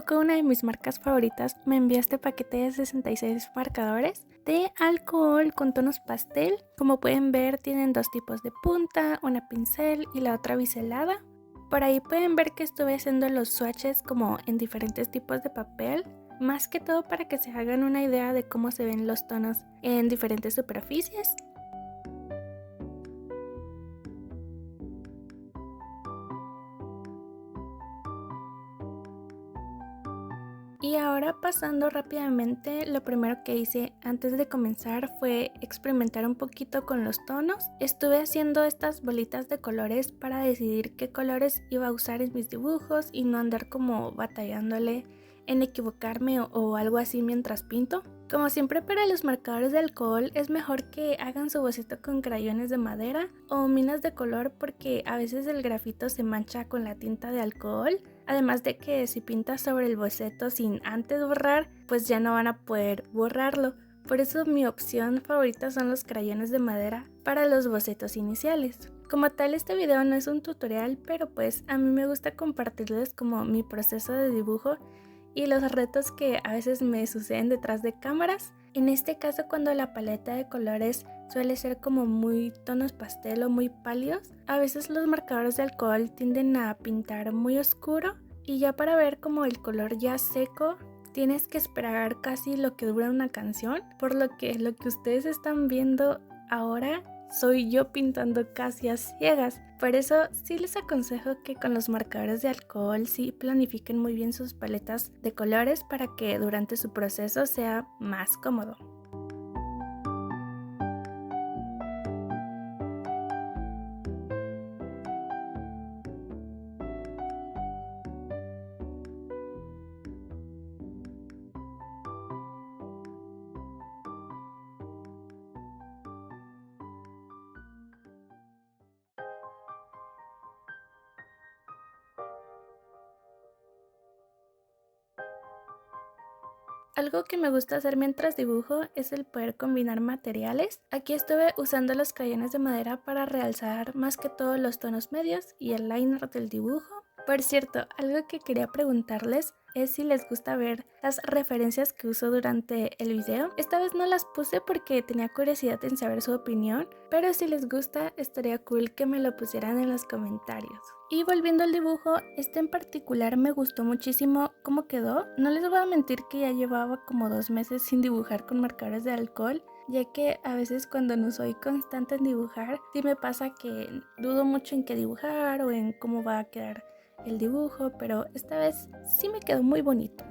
poco una de mis marcas favoritas me envió este paquete de 66 marcadores de alcohol con tonos pastel. Como pueden ver, tienen dos tipos de punta, una pincel y la otra biselada. Por ahí pueden ver que estuve haciendo los swatches como en diferentes tipos de papel, más que todo para que se hagan una idea de cómo se ven los tonos en diferentes superficies. Y ahora pasando rápidamente, lo primero que hice antes de comenzar fue experimentar un poquito con los tonos. Estuve haciendo estas bolitas de colores para decidir qué colores iba a usar en mis dibujos y no andar como batallándole en equivocarme o algo así mientras pinto. Como siempre, para los marcadores de alcohol es mejor que hagan su boceto con crayones de madera o minas de color, porque a veces el grafito se mancha con la tinta de alcohol. Además de que si pintas sobre el boceto sin antes borrar, pues ya no van a poder borrarlo. Por eso mi opción favorita son los crayones de madera para los bocetos iniciales. Como tal, este video no es un tutorial, pero pues a mí me gusta compartirles como mi proceso de dibujo y los retos que a veces me suceden detrás de cámaras. En este caso, cuando la paleta de colores suele ser como muy tonos pastel o muy pálidos, a veces los marcadores de alcohol tienden a pintar muy oscuro, y ya para ver como el color ya seco tienes que esperar casi lo que dura una canción, por lo que ustedes están viendo ahora soy yo pintando casi a ciegas. Por eso sí les aconsejo que con los marcadores de alcohol sí planifiquen muy bien sus paletas de colores para que durante su proceso sea más cómodo. Algo que me gusta hacer mientras dibujo es el poder combinar materiales. Aquí estuve usando los crayones de madera para realzar más que todo los tonos medios y el liner del dibujo. Por cierto, algo que quería preguntarles es si les gusta ver las referencias que uso durante el video. Esta vez no las puse porque tenía curiosidad en saber su opinión, pero si les gusta estaría cool que me lo pusieran en los comentarios. Y volviendo al dibujo, este en particular me gustó muchísimo cómo quedó. No les voy a mentir que ya llevaba como 2 meses sin dibujar con marcadores de alcohol, ya que a veces cuando no soy constante en dibujar, sí me pasa que dudo mucho en qué dibujar o en cómo va a quedar el dibujo, pero esta vez sí me quedó muy bonito.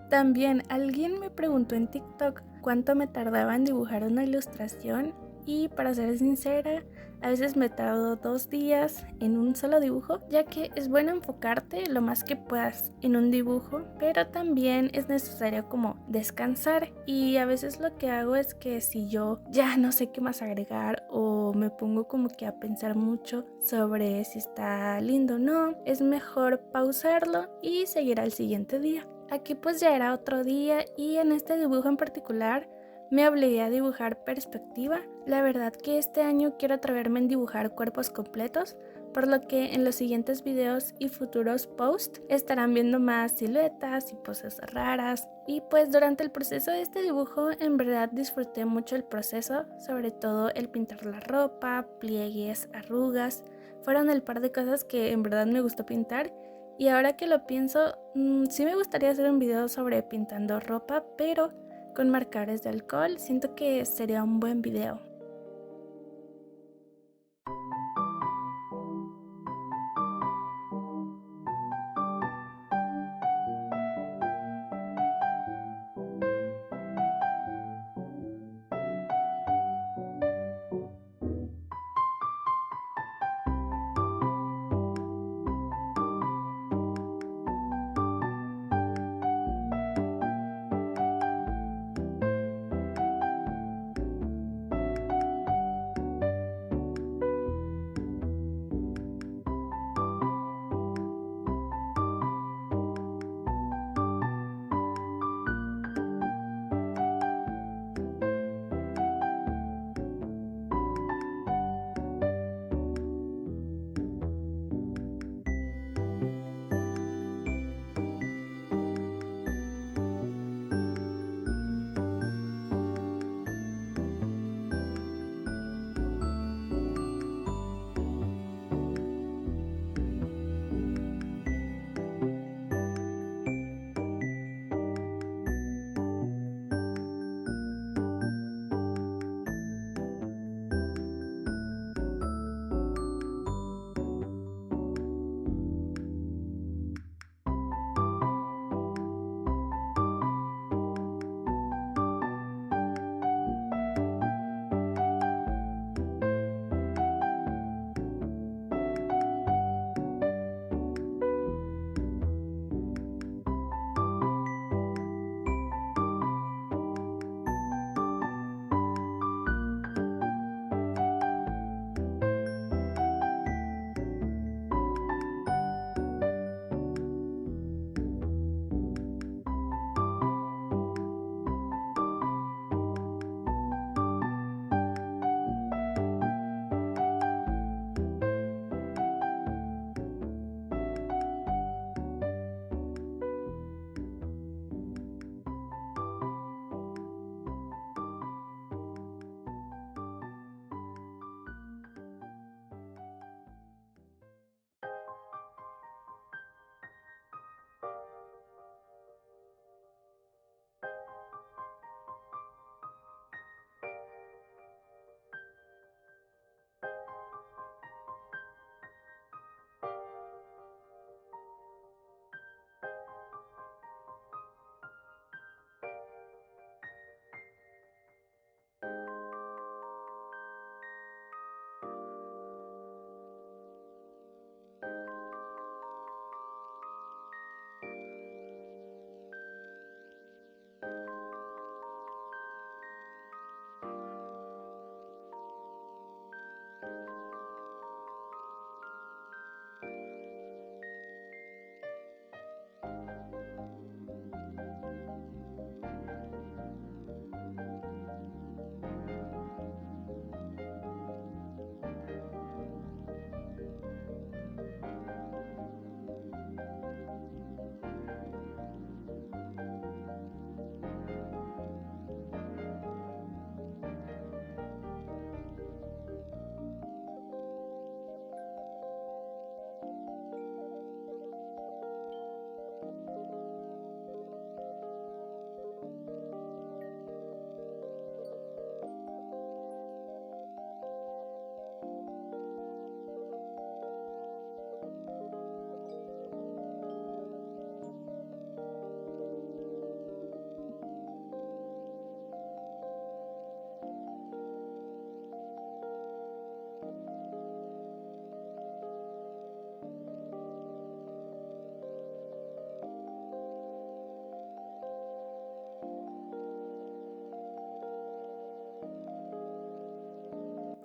También alguien me preguntó en TikTok cuánto me tardaba en dibujar una ilustración, y para ser sincera, a veces me tardo 2 días en un solo dibujo, ya que es bueno enfocarte lo más que puedas en un dibujo, pero también es necesario como descansar, y a veces lo que hago es que si yo ya no sé qué más agregar o me pongo como que a pensar mucho sobre si está lindo o no, es mejor pausarlo y seguir al siguiente día. Aquí pues ya era otro día, y en este dibujo en particular me obligué a dibujar perspectiva. La verdad que este año quiero atreverme en dibujar cuerpos completos, por lo que en los siguientes videos y futuros posts estarán viendo más siluetas y poses raras. Y pues durante el proceso de este dibujo en verdad disfruté mucho el proceso, sobre todo el pintar la ropa, pliegues, arrugas. Fueron el par de cosas que en verdad me gustó pintar. Y ahora que lo pienso, sí me gustaría hacer un video sobre pintando ropa, pero con marcadores de alcohol. Siento que sería un buen video.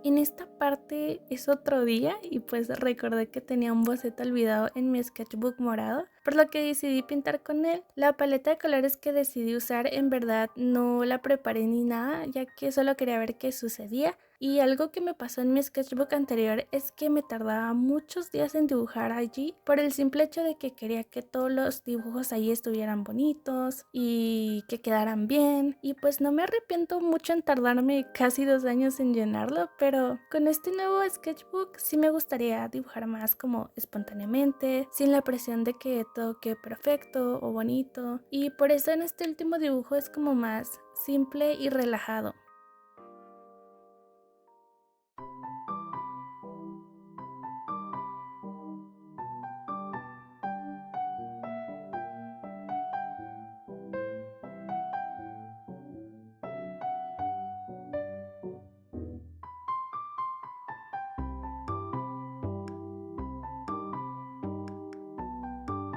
En esta parte es otro día y pues recordé que tenía un boceto olvidado en mi sketchbook morado, por lo que decidí pintar con él. La paleta de colores que decidí usar en verdad no la preparé ni nada, ya que solo quería ver qué sucedía. Y algo que me pasó en mi sketchbook anterior es que me tardaba muchos días en dibujar allí por el simple hecho de que quería que todos los dibujos ahí estuvieran bonitos y que quedaran bien. Y pues no me arrepiento mucho en tardarme casi 2 años en llenarlo, pero con este nuevo sketchbook sí me gustaría dibujar más como espontáneamente, sin la presión de que todo quede perfecto o bonito. Y por eso en este último dibujo es como más simple y relajado.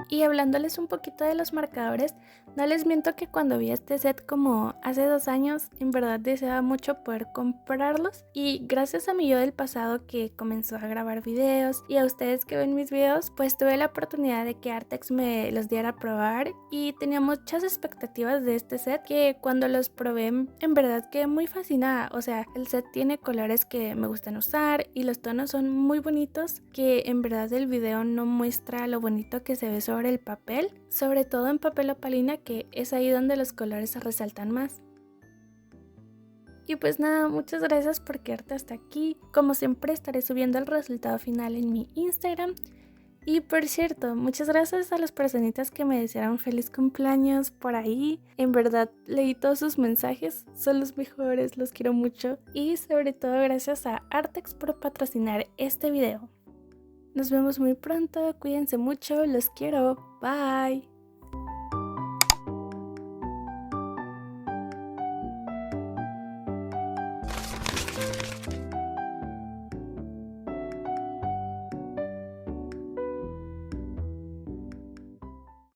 Y hablándoles un poquito de los marcadores, no les miento que cuando vi este set como hace 2 años, en verdad deseaba mucho poder comprarlos. Y gracias a mi yo del pasado que comenzó a grabar videos y a ustedes que ven mis videos, pues tuve la oportunidad de que Artex me los diera a probar y tenía muchas expectativas de este set que cuando los probé en verdad quedé muy fascinada. O sea, el set tiene colores que me gustan usar y los tonos son muy bonitos, que en verdad el video no muestra lo bonito que se ve sobre el papel, sobre todo en papel opalina, que es ahí donde los colores se resaltan más. Y pues nada, muchas gracias por quedarte hasta aquí. Como siempre estaré subiendo el resultado final en mi Instagram. Y por cierto, muchas gracias a las personitas que me desearon feliz cumpleaños por ahí. En verdad leí todos sus mensajes, son los mejores, los quiero mucho. Y sobre todo gracias a Artex por patrocinar este video. Nos vemos muy pronto, cuídense mucho, los quiero, bye.